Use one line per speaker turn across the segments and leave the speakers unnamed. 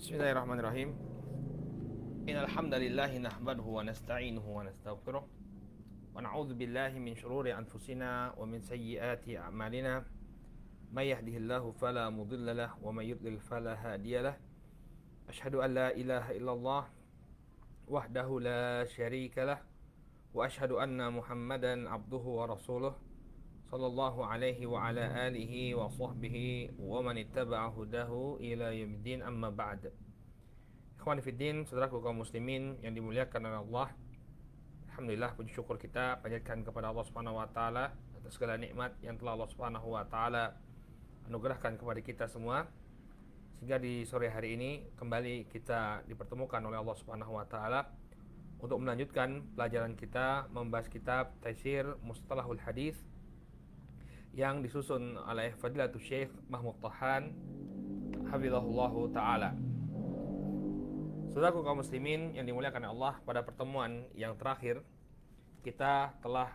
Bismillahirrahmanirrahim. Innal hamdalillah nahmaduhu wa nasta'inuhu wa nastaghfiruh wa na'udzu billahi min shururi anfusina wa min sayyiati a'malina. May yahdihillahu fala mudilla lahu wa may yudlil fala hadiya lahu. Asyhadu an la ilaha illallah wahdahu la syarika lahu wa asyhadu anna Muhammadan abduhu wa rasuluh sallallahu alaihi wa ala alihi wa sahbihi wa man ittaba'a hudahu ila yaumiddin, amma ba'd. Ikhwani fiddin, saudaraku kaum muslimin yang dimuliakan oleh Allah. Alhamdulillah, puji syukur kita panjatkan kepada Allah Subhanahu wa taala atas segala nikmat yang telah Allah Subhanahu wa taala anugerahkan kepada kita semua, sehingga di sore hari ini kembali kita dipertemukan oleh Allah Subhanahu wa taala untuk melanjutkan pelajaran kita membahas kitab Taisir Mustalahul Hadis yang disusun oleh Fadilatul Syekh Mahmud Tahan hafizahullahu ta'ala. Saudaraku kaum muslimin yang dimuliakan Allah, pada pertemuan yang terakhir kita telah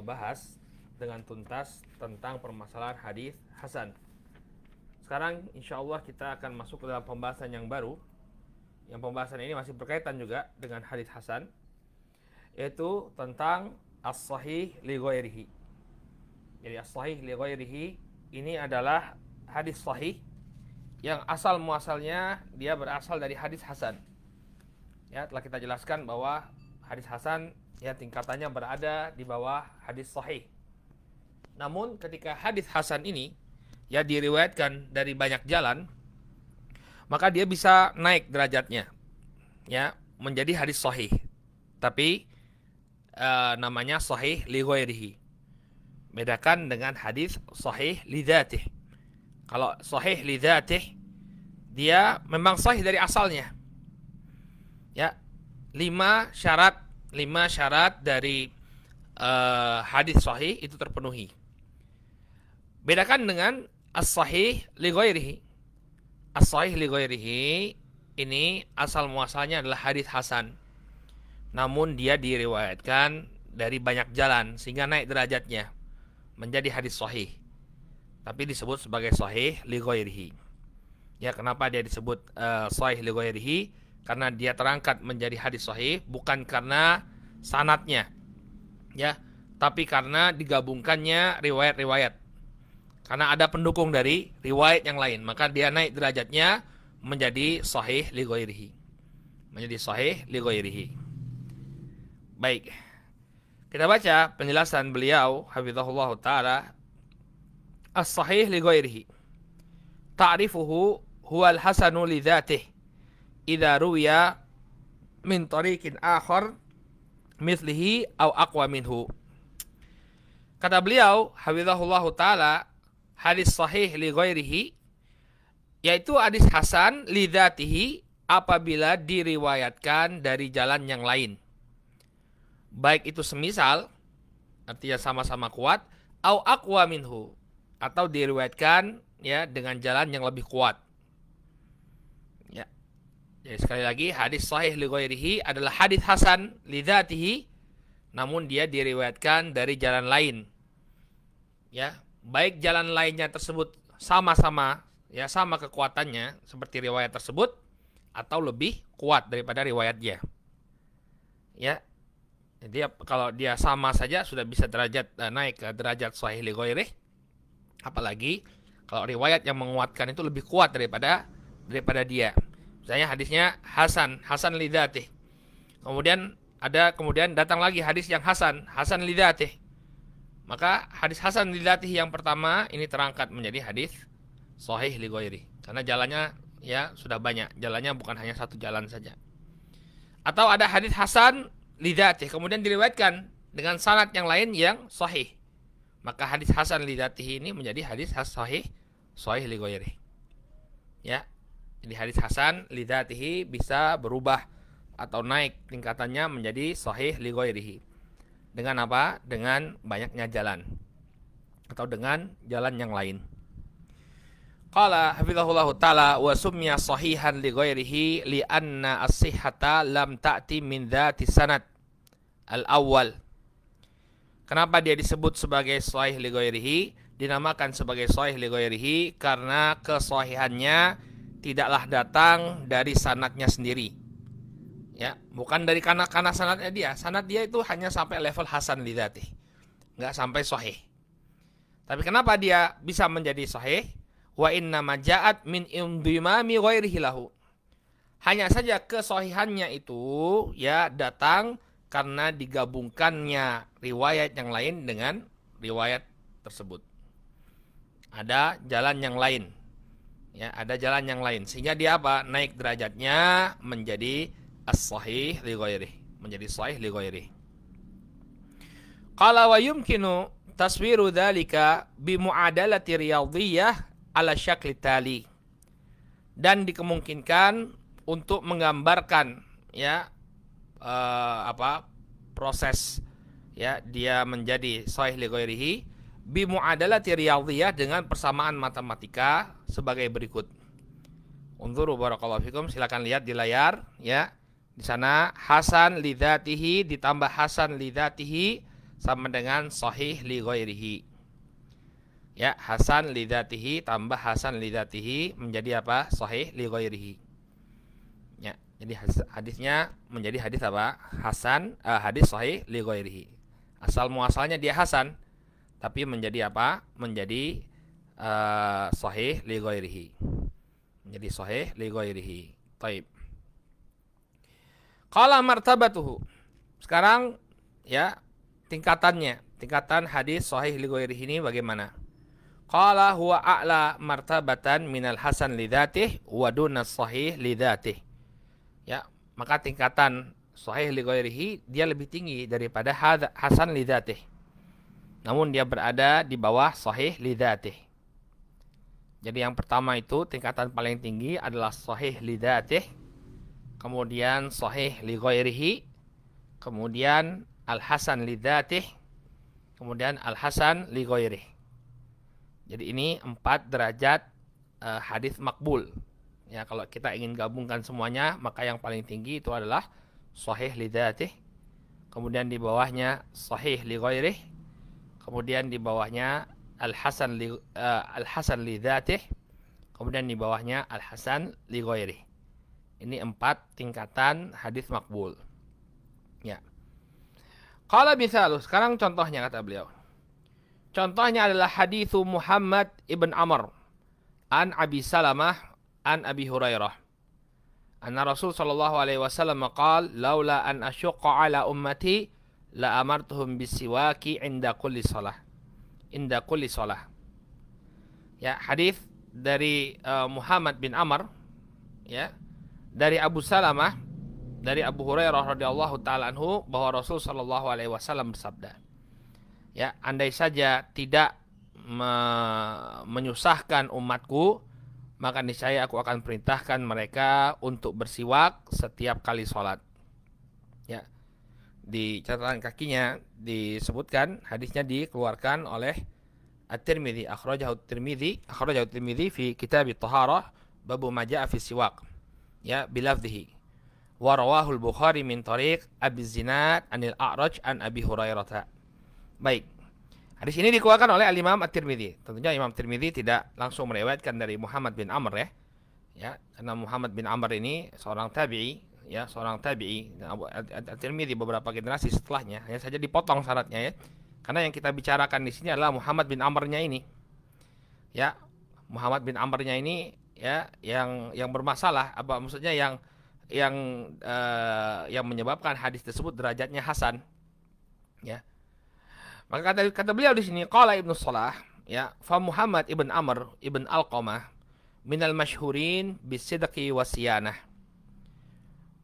bahas dengan tuntas tentang permasalahan hadis hasan. Sekarang insya Allah kita akan masuk ke dalam pembahasan yang baru, yang pembahasan ini masih berkaitan juga dengan hadis hasan, yaitu tentang as-sahih li ghairihi. Jadi as-sahih li ghairihi ini adalah hadis sahih yang asal muasalnya dia berasal dari hadis hasan. Ya, telah kita jelaskan bahwa hadis hasan ya tingkatannya berada di bawah hadis sahih. Namun ketika hadis hasan ini ya diriwayatkan dari banyak jalan, maka dia bisa naik derajatnya ya menjadi hadis sahih. Tapi namanya sahih li ghairihi. Bedakan dengan hadis sahih li dzatih. Kalau sahih li dzatih, dia memang sahih dari asalnya. Ya, 5 syarat dari hadis sahih itu terpenuhi. Bedakan dengan as-sahih li ghairihi. As-sahih li ghairihi ini asal muasalnya adalah hadis hasan. Namun dia diriwayatkan dari banyak jalan sehingga naik derajatnya menjadi hadis sahih, tapi disebut sebagai sahih li ghairihi. Ya, kenapa dia disebut sahih li ghairihi? Karena dia terangkat menjadi hadis sahih bukan karena sanadnya, ya, tapi karena digabungkannya riwayat-riwayat. Karena ada pendukung dari riwayat yang lain, maka dia naik derajatnya menjadi sahih li ghairihi. Menjadi sahih li ghairihi. Baik. Kita baca penjelasan beliau hafizahullah ta'ala. As-sahih li ghairihi ta'rifuhu huwal hasanu li dzatih idza ruwiya min tariqin akhar mithlihi aw aqwa minhu. Kata beliau hafizahullah ta'ala, hadis sahih li ghairihi yaitu hadis hasan li dzatihi apabila diriwayatkan dari jalan yang lain, baik itu semisal, artinya sama-sama kuat, au aqwa minhu, atau diriwayatkan ya dengan jalan yang lebih kuat. Ya. Jadi sekali lagi, hadis sahih li ghairihi adalah hadis hasan li dzatihi, namun dia diriwayatkan dari jalan lain. Ya, baik jalan lainnya tersebut sama-sama ya sama kekuatannya seperti riwayat tersebut atau lebih kuat daripada riwayatnya. Ya. Jadi kalau dia sama saja sudah bisa naik ke derajat sahih li ghairih. Apalagi kalau riwayat yang menguatkan itu lebih kuat daripada dia. Misalnya hadisnya hasan li dzatih. Kemudian datang lagi hadis yang hasan li dzatih. Maka hadis hasan li dzatih yang pertama ini terangkat menjadi hadis sahih li ghairih karena jalannya ya sudah banyak. Jalannya bukan hanya satu jalan saja. Atau ada hadis hasan li dzatih kemudian diriwayatkan dengan sanad yang lain yang sahih, maka hadis hasan li dzatih ini menjadi hadis sahih li ghairih. Ya. Jadi hadis hasan li dzatih bisa berubah atau naik tingkatannya menjadi sahih li ghairih. Dengan apa? Dengan banyaknya jalan atau dengan jalan yang lain. Qala hafizahullahu ta'ala wa summiya sahihan li ghairihi li anna as-sihhata lam ta'ti min dzati sanad al-awwal. Kenapa dia disebut sebagai sahih li ghairihi? Dinamakan sebagai sahih li ghairihi karena kesahihannya tidaklah datang dari sanadnya sendiri. Ya, bukan dari karena sanadnya dia. Sanad dia itu hanya sampai level hasan lidzatih. Enggak sampai sahih. Tapi kenapa dia bisa menjadi sahih? Wa inna ma ja'at min indimami ghairihi lahu. Hanya saja kesahihannya itu ya datang karena digabungkannya riwayat yang lain dengan riwayat tersebut. Ada jalan yang lain. Ya, ada jalan yang lain sehingga dia apa? Naik derajatnya menjadi as-sahih li ghairihi, menjadi sahih li ghairihi. Qala wa yumkinu taswiru dzalika bi mu'adalati riyadhiyah ala syakli tali. Dan dikemungkinkan untuk menggambarkan ya proses ya dia menjadi sahih li ghairihi bi mu'adalati riyadhiyah dengan persamaan matematika sebagai berikut. Unzuru barakallahu fikum, silakan lihat di layar ya. Di sana hasan li dzatihi ditambah hasan li dzatihi sama dengan sahih li ghairihi. Ya, hasan li dzatihi tambah hasan li dzatihi menjadi apa? Sahih li ghairihi. Ya, jadi hadisnya menjadi hadis apa? Hasan, hadis sahih li ghairihi. Asal muasalnya dia hasan, tapi menjadi apa? Menjadi sahih li ghairihi. Menjadi sahih li ghairihi. Taib. Qala martabatuhu. Sekarang ya tingkatannya, tingkatan hadis sahih li ghairihi ini bagaimana? Qala huwa a'la martabatan minal hasan li dzatihi wa duna sahih li dzatihi. Ya, maka tingkatan sahih li ghairihi dia lebih tinggi daripada hasan li dzatihi. Namun dia berada di bawah sahih li dzatihi. Jadi yang pertama itu tingkatan paling tinggi adalah sahih li dzatihi. Kemudian sahih li ghairihi, kemudian al-hasan li dzatihi, kemudian al-hasan li ghairihi. Jadi ini 4 derajat hadis makbul. Ya, kalau kita ingin gabungkan semuanya, maka yang paling tinggi itu adalah sahih li dzatihi, kemudian di bawahnya sahih li ghairihi, kemudian di bawahnya al-hasan li dzatihi, kemudian di bawahnya al-hasan li ghairihi. Ini 4 tingkatan hadis makbul. Ya. Qala misalu, sekarang contohnya kata beliau. Contohnya adalah hadis Muhammad ibn Amr an Abi Salamah an Abi Hurairah. Anna Rasul sallallahu alaihi wasallam qala laula an asyqa ala ummati la amartuhum bisiwaki inda kulli salah. Inda kulli salah. Ya, hadis dari Muhammad bin Amr ya. Dari Abu Salamah, dari Abu Hurairah radhiyallahu taala anhu bahwa Rasul sallallahu alaihi wasallam bersabda, ya, andai saja tidak menyusahkan umatku, maka niscaya aku akan perintahkan mereka untuk bersiwak setiap kali sholat. Ya, di catatan kakinya disebutkan hadisnya dikeluarkan oleh At-Tirmidzi, akhrajahu At-Tirmidzi fi kitab at-taharah bab ma jaa fi siwak. Ya, bilafdhihi wa rawahu al-Bukhari min tariq Abi Zinad anil A'raj an Abi Hurairah. Baik. Hadis ini dikeluarkan oleh Al-Imam At-Tirmidzi. Tentunya Imam Tirmidzi tidak langsung meriwayatkan dari Muhammad bin Amr ya. Ya, karena Muhammad bin Amr ini seorang tabi'i, ya, seorang tabi'i. At-Tirmidzi beberapa generasi setelahnya, hanya saja dipotong syaratnya ya. Karena yang kita bicarakan di sini adalah Muhammad bin Amr-nya ini. Ya, Muhammad bin Amr-nya ini ya yang bermasalah, apa maksudnya yang menyebabkan hadis tersebut derajatnya hasan. Ya. Maka kata beliau di sini qala Ibnu Shalah ya, fa Muhammad ibn Amr ibn Alqamah minal masyhurin bisidqi wasiyanah.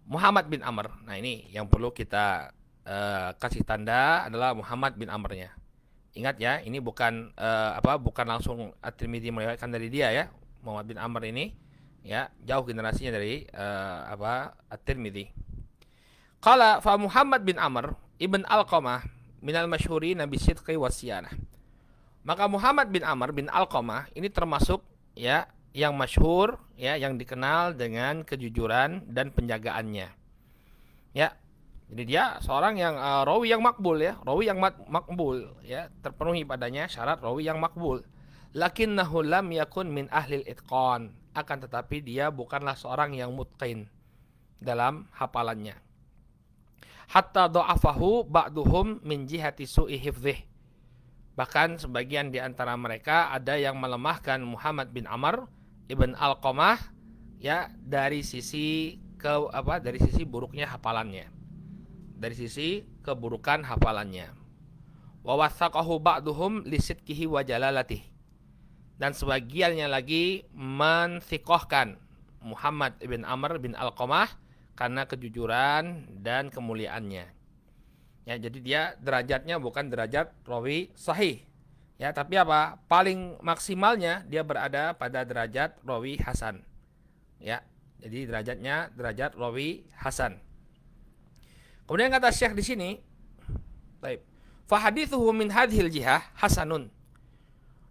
Muhammad bin Amr. Nah, ini yang perlu kita kasih tanda adalah Muhammad bin Amr-nya. Ingat ya, ini bukan bukan langsung At-Tirmidzi meriwayatkan dari dia ya. Muhammad bin Amr ini ya jauh generasinya dari At-Tirmidzi. Qala fa Muhammad bin Amr ibn Alqamah minal masyhurin bi sidqi wasiyanah. Maka Muhammad bin Amr bin Alqamah ini termasuk ya yang masyhur ya, yang dikenal dengan kejujuran dan penjagaannya. Ya. Jadi dia seorang yang rawi yang makbul ya, rawi yang makbul ya, terpenuhi padanya syarat rawi yang makbul. Lakinnahu lam yakun min ahlil itqan akan tetapi dia bukanlah seorang yang mutqin dalam hafalannya. Hatta dha'afahu ba'duhum min jihati su'i hifdzih. Bahkan sebagian di antara mereka ada yang melemahkan Muhammad bin Amr ibn Alqamah ya dari sisi buruknya hafalannya. Dari sisi keburukan hafalannya. Wa wathaqahu ba'duhum li sidqihi wa jalalatih. Dan sebagiannya lagi menthikohkan Muhammad ibn Amr bin Alqamah karena kejujuran dan kemuliaannya. Ya, jadi dia derajatnya bukan derajat rawi sahih. Ya, tapi apa? Paling maksimalnya dia berada pada derajat rawi hasan. Ya, jadi derajatnya derajat rawi hasan. Kemudian kata Syekh di sini, baik. Fa hadithuhu min hadhil jihah hasanun.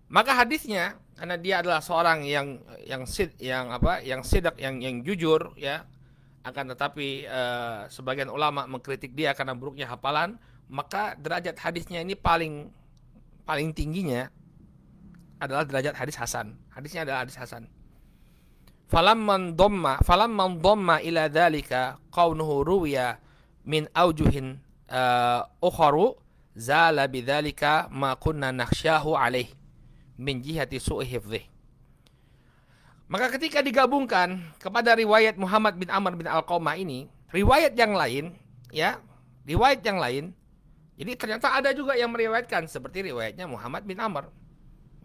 Maka hadisnya karena dia adalah seorang yang sidak, yang jujur ya. Akan tetapi sebagian ulama mengkritik dia karena buruknya hafalan, maka derajat hadisnya ini paling tingginya adalah derajat hadis hasan. Hadisnya adalah hadis hasan. Falamman dhamma ila dzalika qaunuhu ruwiya min aujuhin ukharu zala bidzalika ma kunna nakhsyahu alaih min jihati su'i hifdzih. Maka ketika digabungkan kepada riwayat Muhammad bin Amr bin Alqamah ini, riwayat yang lain, jadi ternyata ada juga yang meriwayatkan seperti riwayatnya Muhammad bin Amr,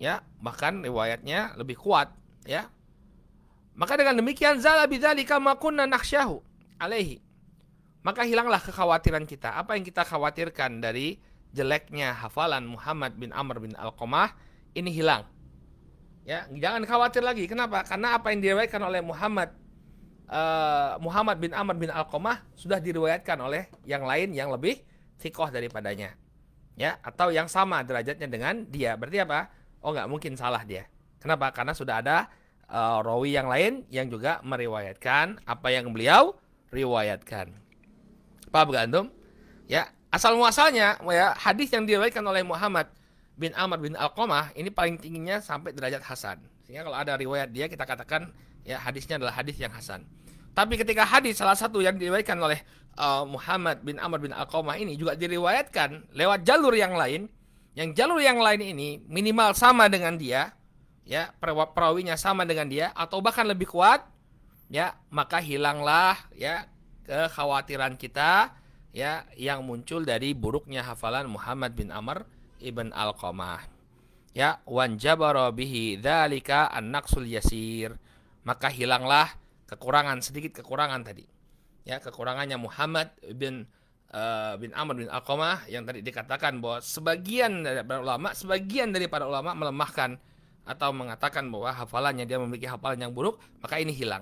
ya, bahkan riwayatnya lebih kuat, ya. Maka dengan demikian zala bidzalika ma kunna nakhsyahu alaihi. Maka hilanglah kekhawatiran kita. Apa yang kita khawatirkan dari jeleknya hafalan Muhammad bin Amr bin Alqamah ini hilang. Ya, jangan khawatir lagi. Kenapa? Karena apa yang diriwayatkan oleh Muhammad bin Amr bin Alqamah sudah diriwayatkan oleh yang lain yang lebih thiqah daripadanya. Ya, atau yang sama derajatnya dengan dia. Berarti apa? Oh, nggak mungkin salah dia. Kenapa? Karena sudah ada rawi yang lain yang juga meriwayatkan apa yang beliau riwayatkan. Paham gak antum? Ya, asal muasalnya ya, hadis yang diriwayatkan oleh Muhammad bin Amr bin Alqamah ini paling tingginya sampai derajat hasan. Sehingga kalau ada riwayat dia kita katakan ya hadisnya adalah hadis yang hasan. Tapi ketika hadis salah satu yang diriwayatkan oleh Muhammad bin Amr bin Alqamah ini juga diriwayatkan lewat jalur yang lain, yang jalur yang lain ini minimal sama dengan dia, ya, perawinya sama dengan dia atau bahkan lebih kuat, ya, maka hilanglah ya kekhawatiran kita ya yang muncul dari buruknya hafalan Muhammad bin Amr ibn Alqamah. Ya, wanjabara bihi dzalika an-naqsul yasir. Maka hilanglah sedikit kekurangan tadi. Ya, kekurangannya Muhammad bin Amr bin Alqamah yang tadi dikatakan bahwa sebagian dari para ulama melemahkan atau mengatakan bahwa hafalannya dia memiliki hafalan yang buruk, maka ini hilang.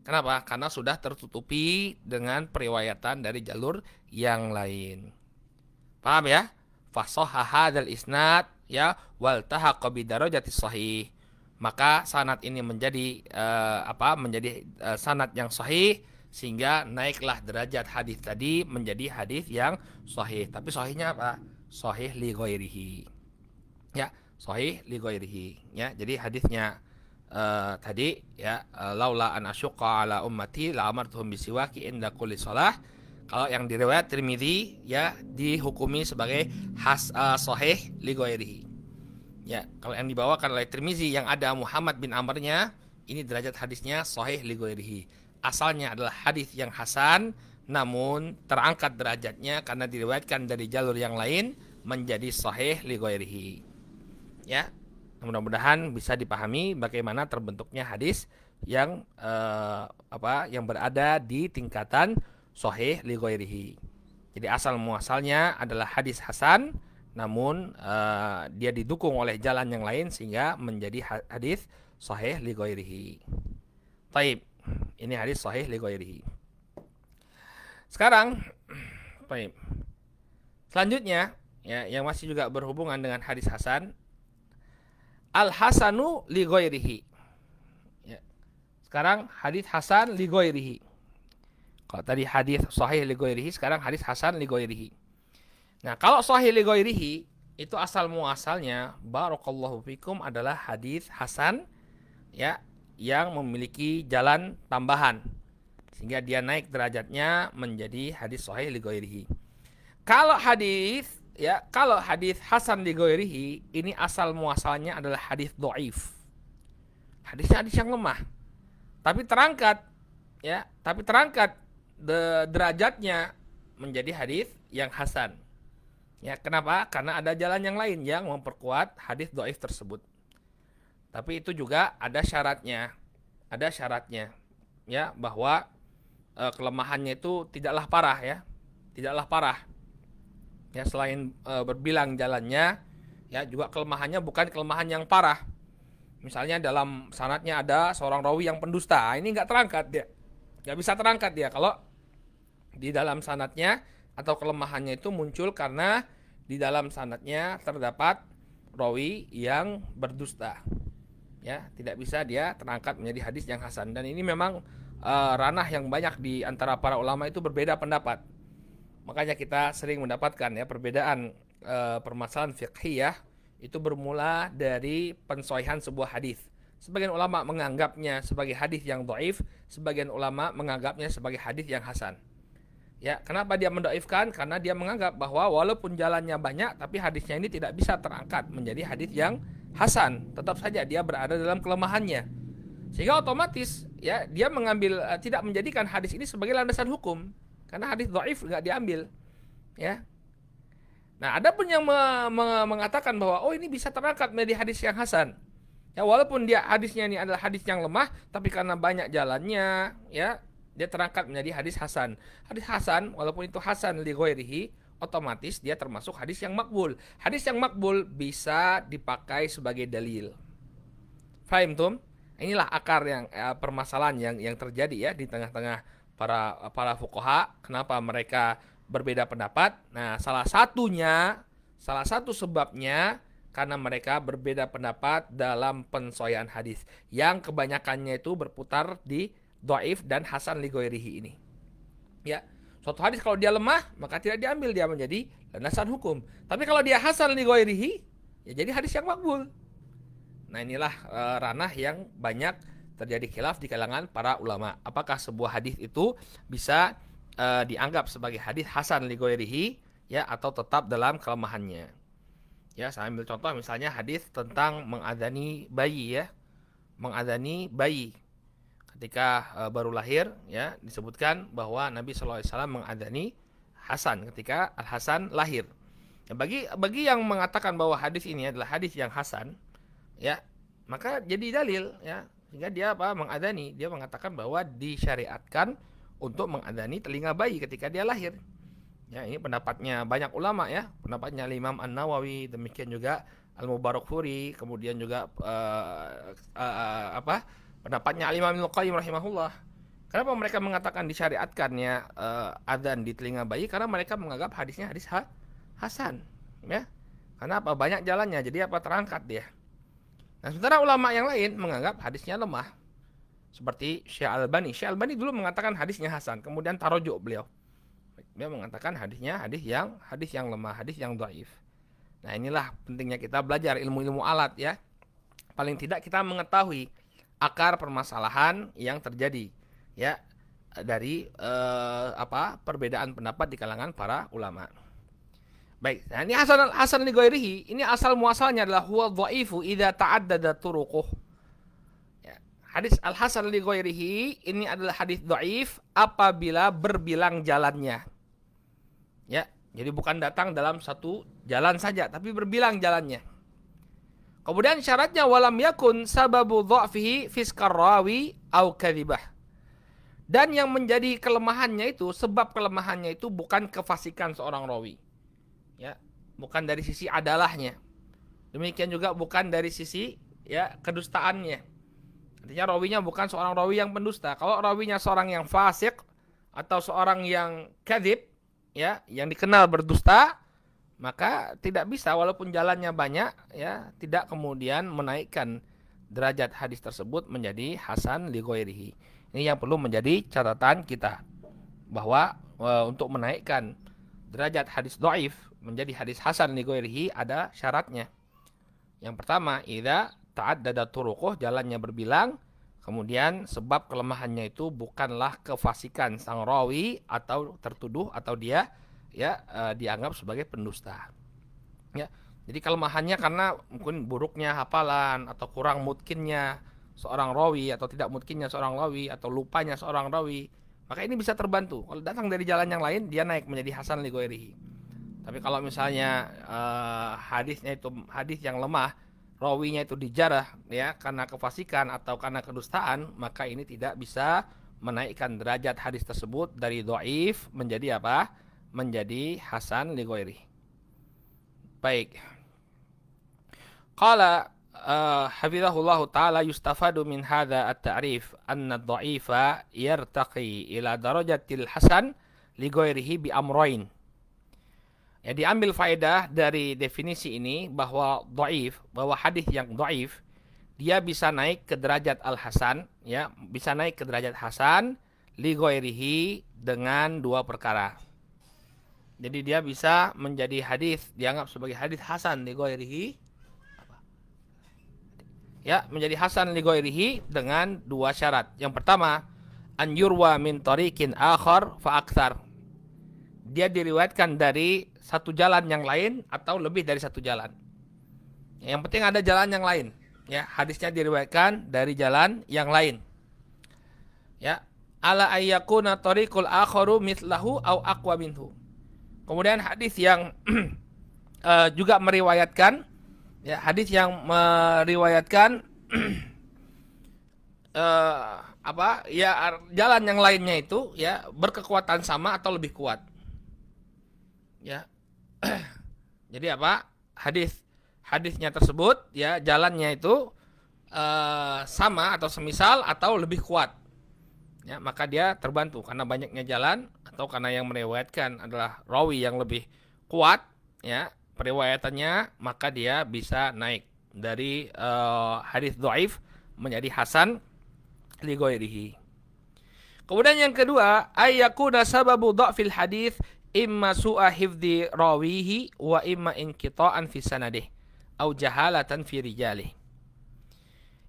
Kenapa? Karena sudah tertutupi dengan periwayatan dari jalur yang lain. Paham ya? Fasahha hadzal isnad ya wal tahaqqa bi darajatis sahih. Maka sanad ini menjadi sanad yang sahih sehingga naiklah derajat hadis tadi menjadi hadis yang sahih. Tapi sahihnya apa? Sahih li ghairihi. Ya, sahih li ghairihi. Ya, jadi hadisnya tadi ya laula an asyqa ala ummati la amartuhum bisiwaki inda kulli shalah. Kalau yang diriwayat Tirmidzi ya dihukumi sebagai sahih li ghairihi. Ya, kalau yang dibawakan oleh Tirmidzi yang ada Muhammad bin Amrnya, ini derajat hadisnya sahih li ghairihi. Asalnya adalah hadis yang hasan, namun terangkat derajatnya karena diriwayatkan dari jalur yang lain menjadi sahih li ghairihi. Ya, mudah-mudahan bisa dipahami bagaimana terbentuknya hadis yang yang berada di tingkatan sahih li ghairihi. Jadi asal muasalnya adalah hadis hasan, namun dia didukung oleh jalan yang lain sehingga menjadi hadis sahih li ghairihi. Baik, ini hadis sahih li ghairihi. Sekarang, baik. Selanjutnya, ya, yang masih juga berhubungan dengan hadis hasan, al-hasanu li ghairihi. Ya. Sekarang hadis hasan li ghairihi. Kalau tadi hadis sahih li ghairihi, sekarang hadis hasan li ghairihi. Nah, kalau sahih li ghairihi itu asal muasalnya barakallahu fikum adalah hadis hasan ya yang memiliki jalan tambahan sehingga dia naik derajatnya menjadi hadis sahih li ghairihi. Kalau hadis hasan li ghairihi, ini asal muasalnya adalah hadis dhaif. Hadisnya hadis yang lemah. Tapi terangkat derajatnya menjadi hadis yang hasan. Ya, kenapa? Karena ada jalan yang lain yang memperkuat hadis dhaif tersebut. Tapi itu juga ada syaratnya. Ada syaratnya, ya, bahwa kelemahannya itu tidaklah parah, ya. Tidaklah parah. Ya, selain berbilang jalannya, ya, juga kelemahannya bukan kelemahan yang parah. Misalnya dalam sanadnya ada seorang rawi yang pendusta. Ini nggak terangkat dia. Nggak bisa terangkat dia kalau di dalam sanadnya atau kelemahannya itu muncul karena di dalam sanadnya terdapat rawi yang berdusta. Ya, tidak bisa dia terangkat menjadi hadis yang hasan. Dan ini memang ranah yang banyak di antara para ulama itu berbeda pendapat. Makanya kita sering mendapatkan ya perbedaan permasalahan fiqhiyah itu bermula dari pensohihan sebuah hadis. Sebagian ulama menganggapnya sebagai hadis yang dhaif, sebagian ulama menganggapnya sebagai hadis yang hasan. Ya, kenapa dia mendhaifkan? Karena dia menganggap bahwa walaupun jalannya banyak, tapi hadisnya ini tidak bisa terangkat menjadi hadis yang hasan. Tetap saja dia berada dalam kelemahannya. Sehingga otomatis ya dia mengambil tidak menjadikan hadis ini sebagai landasan hukum. Karena hadis dhaif enggak diambil. Ya. Nah, ada pun yang mengatakan bahwa oh ini bisa terangkat menjadi hadis yang hasan. Ya, walaupun dia hadisnya ini adalah hadis yang lemah, tapi karena banyak jalannya, ya, dia terangkat menjadi hadis hasan. Hadis hasan, walaupun itu hasan li ghairihi, otomatis dia termasuk hadis yang makbul. Hadis yang makbul bisa dipakai sebagai dalil. Fahim tum? Inilah akar yang permasalahan yang terjadi ya di tengah-tengah para fuqaha. Kenapa mereka berbeda pendapat? Nah, salah satu sebabnya karena mereka berbeda pendapat dalam pensohihan hadis yang kebanyakannya itu berputar di dhaif dan hasan li ghairihi ini. Ya, suatu hadis kalau dia lemah maka tidak diambil dia menjadi landasan hukum. Tapi kalau dia hasan li ghairihi ya jadi hadis yang makbul. Nah, inilah ranah yang banyak terjadi khilaf di kalangan para ulama. Apakah sebuah hadis itu bisa dianggap sebagai hadis hasan li ghairihi ya atau tetap dalam kelemahannya? Ya, saya ambil contoh misalnya hadis tentang mengadzani bayi ya. Mengadzani bayi ketika baru lahir ya disebutkan bahwa Nabi SAW mengadzani Hasan ketika Al Hasan lahir. Ya, bagi yang mengatakan bahwa hadis ini adalah hadis yang hasan ya, maka jadi dalil ya. Sehingga dia mengadzani, dia mengatakan bahwa disyariatkan untuk mengadzani telinga bayi ketika dia lahir. Ya, ini pendapatnya banyak ulama ya, pendapatnya Imam An-Nawawi, demikian juga Al-Mubarakfuri, kemudian juga pendapatnya Imam Ibnu Qayyim rahimahullah. Kenapa mereka mengatakan disyariatkannya adzan di telinga bayi? Karena mereka menganggap hadisnya hadis hasan, ya. Karena banyak jalannya, jadi terangkat dia. Nah, sementara ulama yang lain menganggap hadisnya lemah. Seperti Syekh Al-Albani. Syekh Al-Albani dulu mengatakan hadisnya hasan, kemudian tarojuk beliau. Dia mengatakan hadisnya hadis yang lemah, hadis yang dhaif. Nah, inilah pentingnya kita belajar ilmu-ilmu alat ya. Paling tidak kita mengetahui akar permasalahan yang terjadi ya dari perbedaan pendapat di kalangan para ulama. Baik, nah ini hasan li ghairihi, ini asal muasalnya adalah huwa dhaifu idza ta'addada turuquh. Ya, hadis al-hasan li ghairihi ini adalah hadis dhaif apabila berbilang jalannya. Ya, jadi bukan datang dalam satu jalan saja, tapi berbilang jalannya. Kemudian syaratnya walam yakun sababu dha'fihi fiskar rawi au kadzibah. Dan yang menjadi kelemahannya itu, sebab kelemahannya itu bukan kefasikan seorang rawi. Ya, bukan dari sisi adalahnya. Demikian juga bukan dari sisi ya kedustaannya. Artinya rawinya bukan seorang rawi yang pendusta. Kalau rawinya seorang yang fasik atau seorang yang kadzib ya, yang dikenal berdusta, maka tidak bisa walaupun jalannya banyak ya, tidak kemudian menaikkan derajat hadis tersebut menjadi hasan li ghairihi. Ini yang perlu menjadi catatan kita, bahwa untuk menaikkan derajat hadis dhaif menjadi hadis hasan li ghairihi ada syaratnya. Yang pertama, idza ta'addada turuquh, jalannya berbilang. Kemudian sebab kelemahannya itu bukanlah kefasikan sang rawi atau tertuduh atau dia dianggap sebagai pendusta. Ya. Jadi kelemahannya karena mungkin buruknya hafalan atau kurang mutkinnya seorang rawi atau tidak mutkinnya seorang rawi atau lupanya seorang rawi. Maka ini bisa terbantu. Kalau datang dari jalan yang lain dia naik menjadi hasan li ghairihi. Tapi kalau misalnya hadisnya itu hadis yang lemah, rawinya itu dijarah ya karena kefasikan atau karena kedustaan, maka ini tidak bisa menaikkan derajat hadis tersebut dari dhaif menjadi apa? Menjadi hasan li ghairihi. Baik. Qala hafizahullahu taala yustafadu min hadza at-ta'rif anna ad-dha'ifa yartaqi ila darajatil hasan li ghairihi bi amrayn. Ya, diambil faedah dari definisi ini bahwa dhaif, bahwa hadis yang dhaif dia bisa naik ke derajat al-hasan, ya, bisa naik ke derajat hasan li ghairihi dengan dua perkara. Jadi dia bisa menjadi hadis dianggap sebagai hadis hasan li ghairihi, ya, menjadi hasan li ghairihi dengan dua syarat. Yang pertama, an yurwa min tariqin akhar fa aktsar. Dia diriwayatkan dari satu jalan yang lain atau lebih dari satu jalan. Yang penting ada jalan yang lain. Ya, hadisnya diriwayatkan dari jalan yang lain. Ya, ala ayyakuna tariqul akharu mithlahu au aqwa minhu. Kemudian hadis yang juga meriwayatkan, ya, hadis yang meriwayatkan jalan yang lainnya itu ya berkekuatan sama atau lebih kuat. Ya. Jadi apa? Hadisnya tersebut ya jalannya itu sama atau semisal atau lebih kuat. Ya, maka dia terbantu karena banyaknya jalan atau karena yang meriwayatkan adalah rawi yang lebih kuat, ya, periwayatannya, maka dia bisa naik dari hadis dhaif menjadi hasan li ghairihi. Kemudian yang kedua, ayyakuna sababu dha'fil hadis imma su'a hifdzi rawihi wa imma inqita'an fi sanadih au jahalatan fi rijalih.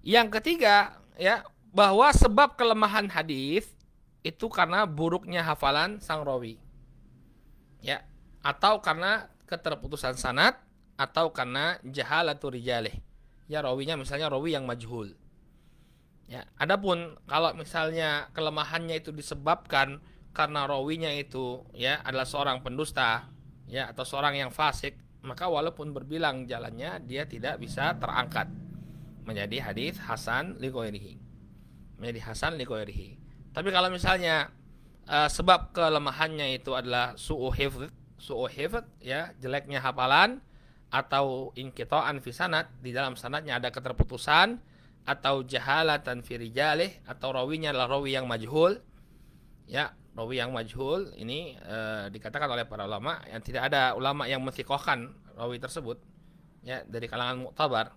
Yang ketiga, ya, bahwa sebab kelemahan hadis itu karena buruknya hafalan sang rawi. Ya, atau karena keterputusan sanad atau karena jahalatu rijalih. Ya, rawinya misalnya rawi yang majhul. Ya, adapun kalau misalnya kelemahannya itu disebabkan karena rawinya itu ya adalah seorang pendusta, ya, atau seorang yang fasik, maka walaupun berbilang jalannya dia tidak bisa terangkat menjadi hadis hasan li ghairihi. Menjadi hasan li ghairihi. Tapi kalau misalnya sebab kelemahannya itu adalah su'u hifdz, ya, jeleknya hafalan atau inqita'an fi sanad, di dalam sanadnya ada keterputusan, atau jahalatan fi rijalih, atau rawinya adalah rawi yang majhul, ya, rawi yang majhul ini dikatakan oleh para ulama yang tidak ada ulama yang mensiqohkan rawi tersebut, ya, dari kalangan mu'tabar.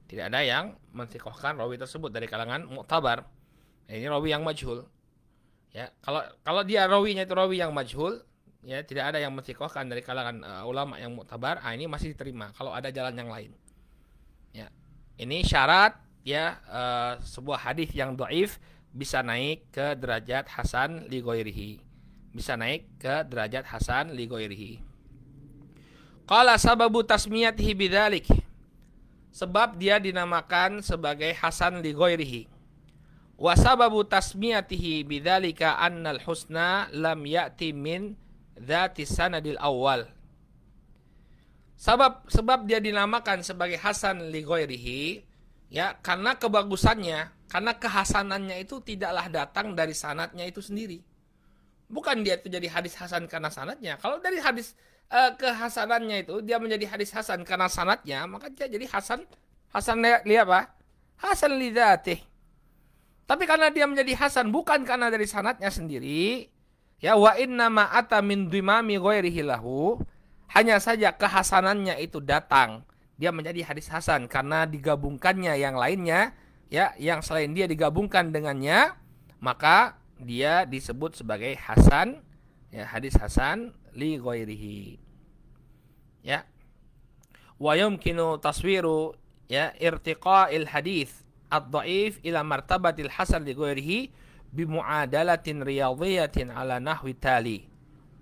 Tidak ada yang mensiqohkan rawi tersebut dari kalangan mu'tabar. Ini rawi yang majhul. Ya, kalau dia rawinya itu rawi yang majhul, ya, tidak ada yang mensiqohkan dari kalangan ulama yang mu'tabar, ini masih diterima kalau ada jalan yang lain. Ya. Ini syarat, ya, sebuah hadis yang dhaif bisa naik ke derajat hasan li ghairihi. Bisa naik ke derajat hasan li ghairihi. Qala sababu tasmiyatihi bidzalik. Sebab dia dinamakan sebagai hasan li ghairihi. Wa sababu tasmiyatihi bidzalika annal husna lam ya'ti min dzati sanadil awal. Sebab dia dinamakan sebagai hasan li ghairihi, ya, karena kebagusannya, karena kehasanannya itu tidaklah datang dari sanadnya itu sendiri. Bukan dia itu jadi hadis hasan karena sanadnya. Kalau dari hadis kehasanannya itu dia menjadi hadis hasan karena sanadnya, maka dia jadi hasan li apa? Hasan li dzatih. Tapi karena dia menjadi hasan bukan karena dari sanadnya sendiri, ya, wa inna ma ata min dimami ghairihi lahu, hanya saja kehasanannya itu datang, dia menjadi hadis hasan karena digabungkannya yang lainnya, ya, yang selain dia digabungkan dengannya, maka dia disebut sebagai hasan, ya, hadis hasan li ghairihi. Ya. Wa yumkinu taswiru, ya, irtiqa'il hadis ad-dhaif ila martabatil hasan li ghairihi bimuadalatin riyadhiyatin ala nahwi tali.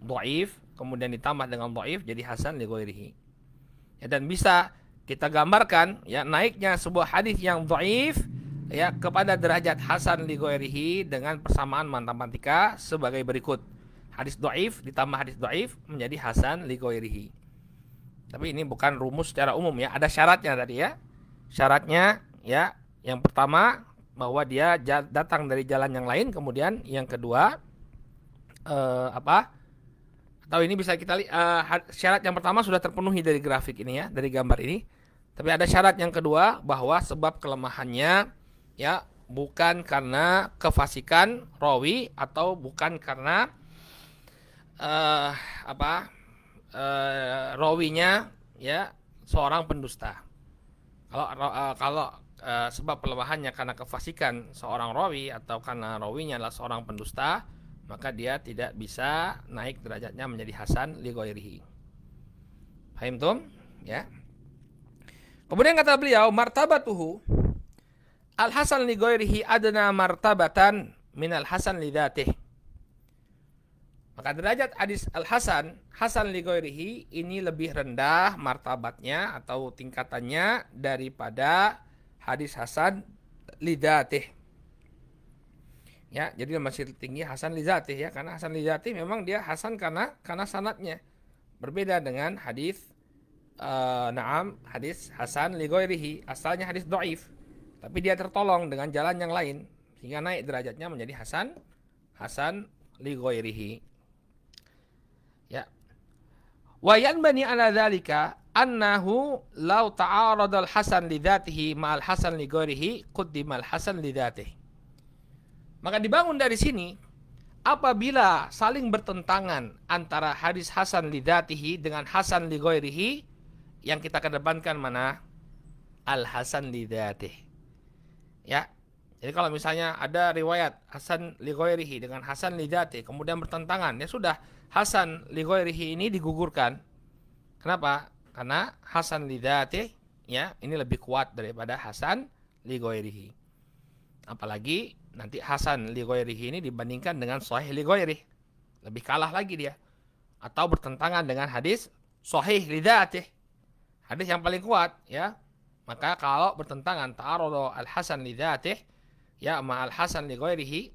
Dhaif kemudian ditambah dengan dhaif jadi hasan li ghairihi. Ya, dan bisa kita gambarkan ya naiknya sebuah hadis yang dhaif ya kepada derajat hasan li ghairihi dengan persamaan matematika sebagai berikut. Hadis dhaif ditambah hadis dhaif menjadi hasan li ghairihi. Tapi ini bukan rumus secara umum ya, ada syaratnya tadi ya. Syaratnya ya, yang pertama bahwa dia datang dari jalan yang lain, kemudian yang kedua atau ini bisa kita lihat syarat yang pertama sudah terpenuhi dari grafik ini ya, dari gambar ini. Tapi ada syarat yang kedua bahwa sebab kelemahannya ya bukan karena kefasikan rawi atau bukan karena rawinya ya seorang pendusta. Kalau sebab pelemahannya karena kefasikan seorang rawi atau karena rawinya adalah seorang pendusta, maka dia tidak bisa naik derajatnya menjadi hasan li ghairihi. Paham tum? Ya. Kemudian kata beliau, martabatuhu al-hasan li ghairihi adna martabatan min al-hasan li dzatihi. Maka derajat hadis al-hasan, hasan li ghairihi ini lebih rendah martabatnya atau tingkatannya daripada hadis hasan li dzatihi. Ya, jadi masih tinggi hasan li dzatihi ya, karena hasan li dzatihi memang dia hasan karena sanadnya. Berbeda dengan hadis hadis hasan li ghairihi, asalnya hadis dhaif, tapi dia tertolong dengan jalan yang lain sehingga naik derajatnya menjadi hasan li ghairihi. Ya. Wa yanbani ala dzalika annahu law ta'arada al-hasan li dzatihi ma'al hasan li ghairihi qaddima al-hasan li dzatihi. Maka dibangun dari sini, apabila saling bertentangan antara hadis hasan li dzatihi dengan hasan li ghairihi, yang kita kedepankan mana? Al-hasan li dzatihi. Ya. Jadi kalau misalnya ada riwayat hasan li ghairihi dengan hasan li dzatihi kemudian bertentangan, ya sudah, hasan li ghairihi ini digugurkan. Kenapa? Karena hasan li dzatihi ya ini lebih kuat daripada hasan li ghairihi. Apalagi nanti hasan li ghairihi ini dibandingkan dengan sahih li ghairihi, lebih kalah lagi dia. Atau bertentangan dengan hadis sahih li dzatihi, hadis yang paling kuat ya. Maka kalau bertentangan ta'arud al-hasan li dzatihi ya ma'al hasan li ghairihi,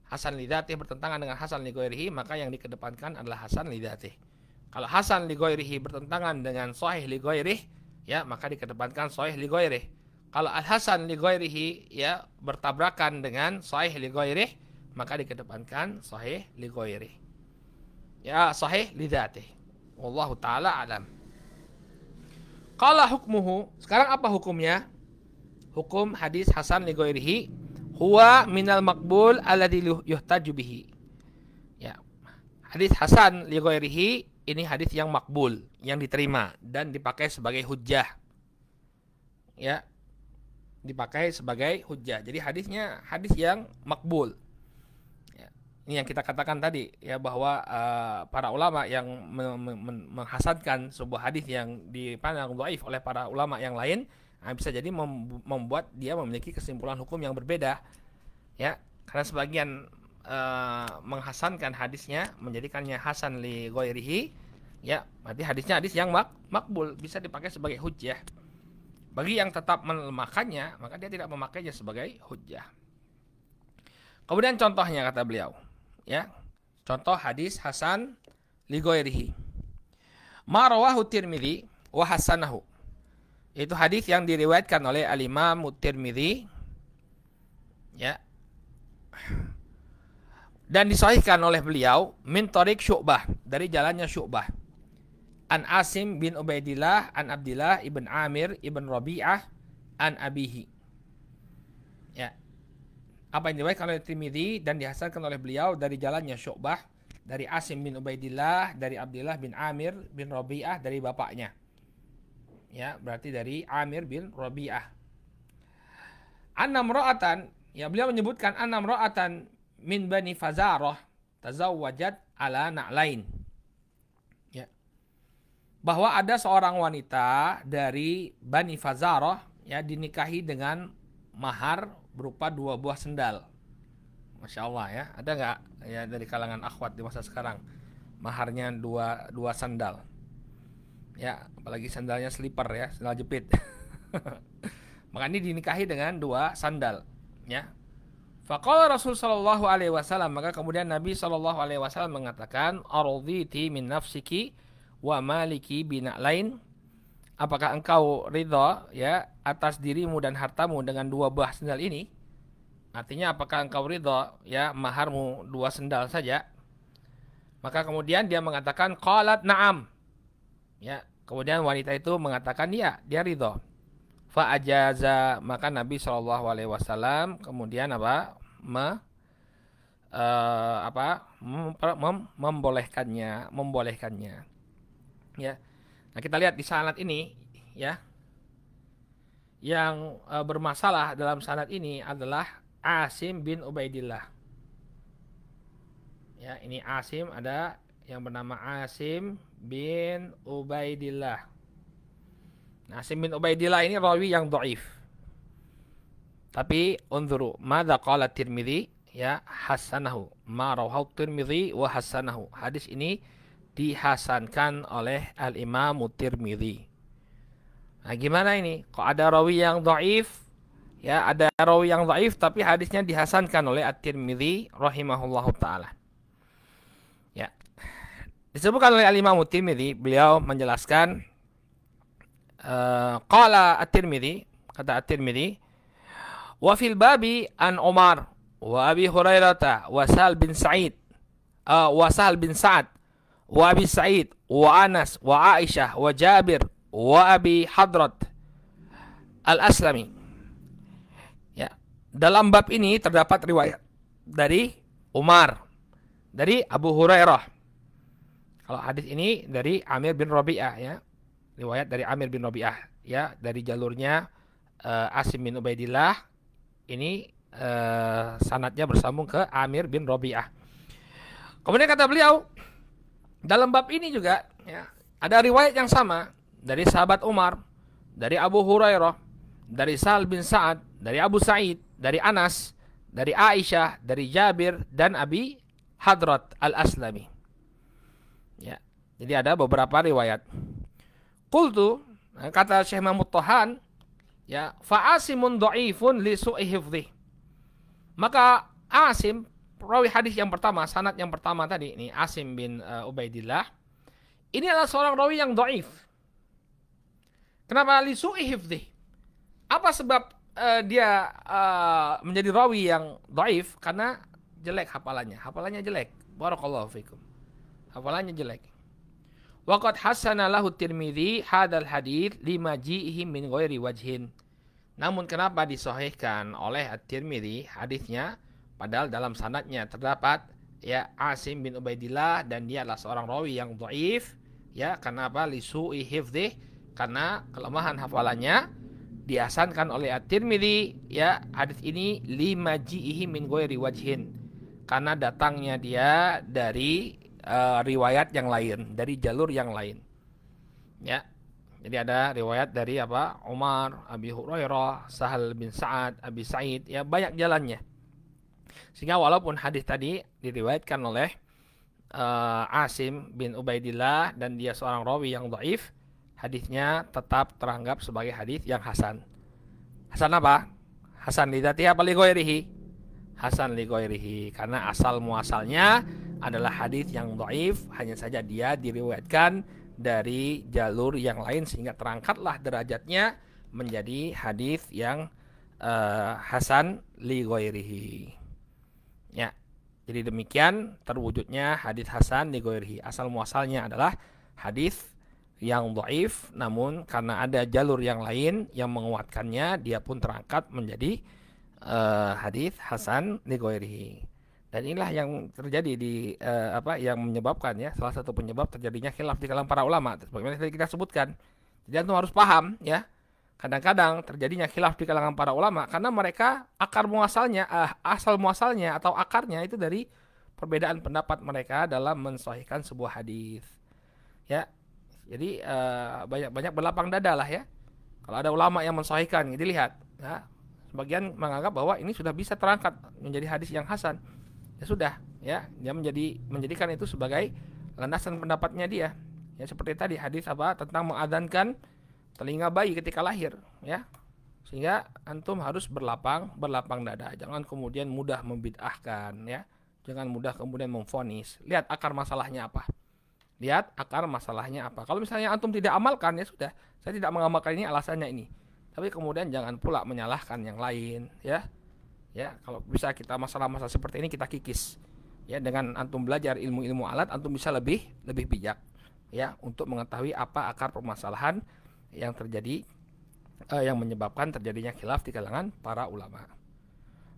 hasan li dzatihi bertentangan dengan hasan li ghairihi, maka yang dikedepankan adalah hasan li dzatihi. Kalau hasan li ghairihi bertentangan dengan sahih li ghairihi ya, maka dikedepankan sahih li ghairihi. Kalau al-hasan li ghairihi ya bertabrakan dengan sahih li ghairihi, maka dikedepankan sahih li ghairihi. Ya, sahih li dzatihi. Wallahu taala alam. Qala hukmuhu, sekarang apa hukumnya? Hukum hadis hasan li ghairihi huwa minal maqbul alladhi yuhtaju bihi. Ya. Hadis hasan li ghairihi ini hadis yang makbul, yang diterima dan dipakai sebagai hujjah. Ya. Dipakai sebagai hujjah. Jadi hadisnya hadis yang makbul. Ya. Ini yang kita katakan tadi ya, bahwa para ulama yang menghasankan sebuah hadis yang dipandang dhaif oleh para ulama yang lain, bisa jadi membuat dia memiliki kesimpulan hukum yang berbeda ya, karena sebagian menghasankan hadisnya menjadikannya hasan li ghairihi ya, berarti hadisnya hadis yang makbul, bisa dipakai sebagai hujjah. Bagi yang tetap melemahkannya, maka dia tidak memakainya sebagai hujjah. Kemudian contohnya kata beliau ya, contoh hadis hasan li ghairihi ma rawahu Tirmidzi wa hasanahu, itu hadis yang diriwayatkan oleh al-Imam Tirmidzi ya, dan disahihkan oleh beliau min thariq Syu'bah, dari jalannya Syu'bah, an Asim bin Ubaidillah an Abdillah ibn Amir ibn Rabi'ah an abihi. Ya. Apa yang diriwayatkan oleh Tirmidzi dan dihasankan oleh beliau dari jalannya Syu'bah, dari Asim bin Ubaidillah, dari Abdillah bin Amir bin Rabi'ah, dari bapaknya. Ya, berarti dari Amir bin Rabi'ah. Annam ra'atan, ya beliau menyebutkan annam ra'atan min Bani Fazarah tazawwajat ala na'lain. Ya. Bahwa ada seorang wanita dari Bani Fazarah ya dinikahi dengan mahar berupa 2 buah sendal. Masya Allah ya. Ada nggak ya dari kalangan akhwat di masa sekarang maharnya dua sandal? Ya, apalagi sandalnya slipper ya, sandal jepit. Maka ini dinikahi dengan 2 sandal. Ya. Faqala Rasul sallallahu alaihi wasallam, maka kemudian Nabi sallallahu alaihi wasallam mengatakan, "Ardhiti min nafsiki wa maliki bina'lain." Apakah engkau ridha ya atas dirimu dan hartamu dengan 2 buah sandal ini? Artinya apakah engkau ridha ya maharmu 2 sendal saja? Maka kemudian dia mengatakan qalat na'am. Ya, kemudian wanita itu mengatakan ya, dia ridha. Fa ajaza, maka Nabi sallallahu alaihi wasallam kemudian membolehkannya. Ya. Nah, kita lihat di sanad ini ya. Yang bermasalah dalam sanad ini adalah Asim bin Ubaidillah. Ya, ini Asim, ada yang bernama Asim bin Ubaidillah. Nah, Asim bin Ubaidillah ini rawi yang dhaif. Tapi unzuru madza qala Tirmidzi ya hasanahu. Ma rawahu Tirmidzi wa hasanahu. Hadis ini dihasankan oleh Al-Imam Tirmidzi. Nah, gimana ini? Kok ada rawi yang dhaif? Ya, ada rawi yang dhaif tapi hadisnya dihasankan oleh At-Tirmidzi rahimahullahu taala. Ya. Disebutkan oleh Al-Imam Tirmidzi, beliau menjelaskan qala At-Tirmidzi, kata At-Tirmidzi, wa fil babi an Umar wa Abi Hurairah wa Sa'd bin Sa'id wa Sa'd bin Sa'ad wa Abi Sa'id wa Anas wa Aisyah wa Jabir wa Abi Hadrat Al-Aslami. Ya, dalam bab ini terdapat riwayat dari Umar, dari Abu Hurairah. Kalau hadis ini dari Amir bin Rabi'ah ya. Riwayat dari Amir bin Rabi'ah ya, dari jalurnya Asim bin Ubaidillah. Ini sanadnya bersambung ke Amir bin Rabi'ah. Kemudian kata beliau, dalam bab ini juga ya, ada riwayat yang sama dari sahabat Umar, dari Abu Hurairah, dari Sa'd bin Sa'ad, dari Abu Sa'id, dari Anas, dari Aisyah, dari Jabir dan Abi Hadrat Al-Aslami. Ya. Jadi ada beberapa riwayat. Qultu, kata Syekh Mahmud Tohan, ya, fa'asimun dha'ifun li su'i hifdhi. Maka Asim, rawi hadis yang pertama, sanad yang pertama tadi, ini Asim bin Ubaidillah, ini adalah seorang rawi yang dhaif. Kenapa li su'i hifdhi? Apa sebab dia menjadi rawi yang dhaif? Karena jelek hafalannya. Hafalannya jelek. Barakallahu fikum. Hafalannya jelek. Waqad hasana lahu Tirmidzi hadzal hadits limaji'ihi min ghairi wajhin. Namun kenapa disahihkan oleh At-Tirmidzi hadisnya padahal dalam sanadnya terdapat ya Asim bin Ubaidillah dan dia adalah seorang rawi yang dhaif ya, kenapa li su'i hifdzi? Karena kelemahan hafalannya. Dihasankan oleh At-Tirmidzi ya hadis ini limaji'ihi min ghairi wajhin, karena datangnya dia dari riwayat yang lain, dari jalur yang lain. Ya. Jadi ada riwayat dari Umar, Abi Hurairah, Sahal bin Sa'ad, Abi Sa'id, ya banyak jalannya. Sehingga walaupun hadis tadi diriwayatkan oleh Asim bin Ubaidillah dan dia seorang rawi yang dhaif, hadisnya tetap teranggap sebagai hadis yang hasan. Hasan apa? Hasan li dzatihi apa li ghairihi? Hasan li ghairihi, karena asal muasalnya adalah hadis yang dhaif, hanya saja dia diriwayatkan dari jalur yang lain sehingga terangkatlah derajatnya menjadi hadis yang hasan li ghairihi. Ya. Jadi demikian terwujudnya hadis hasan li ghairihi. Asal muasalnya adalah hadis yang dhaif, namun karena ada jalur yang lain yang menguatkannya, dia pun terangkat menjadi hadis hasan li ghairihi. Dan inilah yang terjadi di yang menyebabkan ya, salah satu penyebab terjadinya khilaf di kalangan para ulama. Sebagaimana tadi kita sebutkan. Jadi antum harus paham ya. Kadang-kadang terjadinya khilaf di kalangan para ulama karena mereka asal muasalnya atau akarnya itu dari perbedaan pendapat mereka dalam mensahihkan sebuah hadis. Ya. Jadi banyak-banyak berlapang dada lah ya. Kalau ada ulama yang mensahihkan, dilihat ya. sebagian menganggap bahwa ini sudah bisa terangkat menjadi hadis yang hasan. Ya sudah, ya, dia menjadikan itu sebagai landasan pendapatnya dia. Ya seperti tadi hadis apa tentang mengadzankan telinga bayi ketika lahir, ya. Sehingga antum harus berlapang dada. Jangan kemudian mudah membid'ahkan, ya. Jangan mudah kemudian memvonis. Lihat akar masalahnya apa. Kalau misalnya antum tidak amalkan, ya sudah, saya tidak mengamalkan ini, alasannya ini. Tapi kemudian jangan pula menyalahkan yang lain, ya. Ya, kalau bisa kita masalah-masalah seperti ini kita kikis. Ya, dengan antum belajar ilmu-ilmu alat, antum bisa lebih bijak, ya, untuk mengetahui apa akar permasalahan yang terjadi, yang menyebabkan terjadinya khilaf di kalangan para ulama.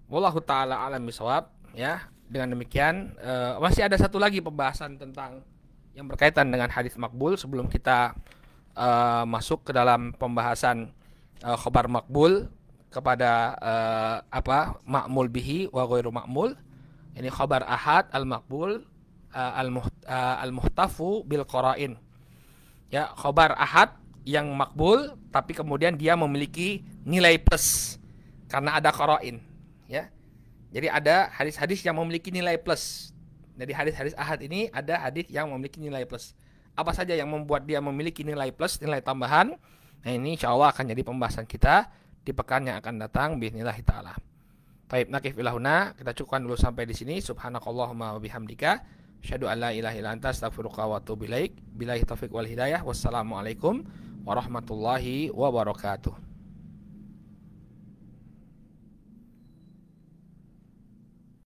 Wallahu taala alam bisawab, ya. Dengan demikian masih ada satu lagi pembahasan tentang yang berkaitan dengan hadis makbul sebelum kita masuk ke dalam pembahasan khobar makbul kepada makmul bihi wa ghairu makmul. Ini khobar ahad al makbul al muhtafu bil qara'in. Ya, khobar ahad yang makbul tapi kemudian dia memiliki nilai plus karena ada qara'in, ya. Jadi ada hadis-hadis yang memiliki nilai plus. Dari hadis-hadis ahad ini ada hadis yang memiliki nilai plus. Apa saja yang membuat dia memiliki nilai plus, nilai tambahan? Nah, ini insyaallah akan jadi pembahasan kita di pekan yang akan datang bismillah taala. Baik, nakif ilahuna, kita cukupkan dulu sampai di sini. Subhanakallahumma wa bihamdika, asyhadu an la ilaha illa anta, astaghfiruka wa atubu ilaik. Billahi taufiq wal hidayah. Wassalamualaikum warahmatullahi wabarakatuh.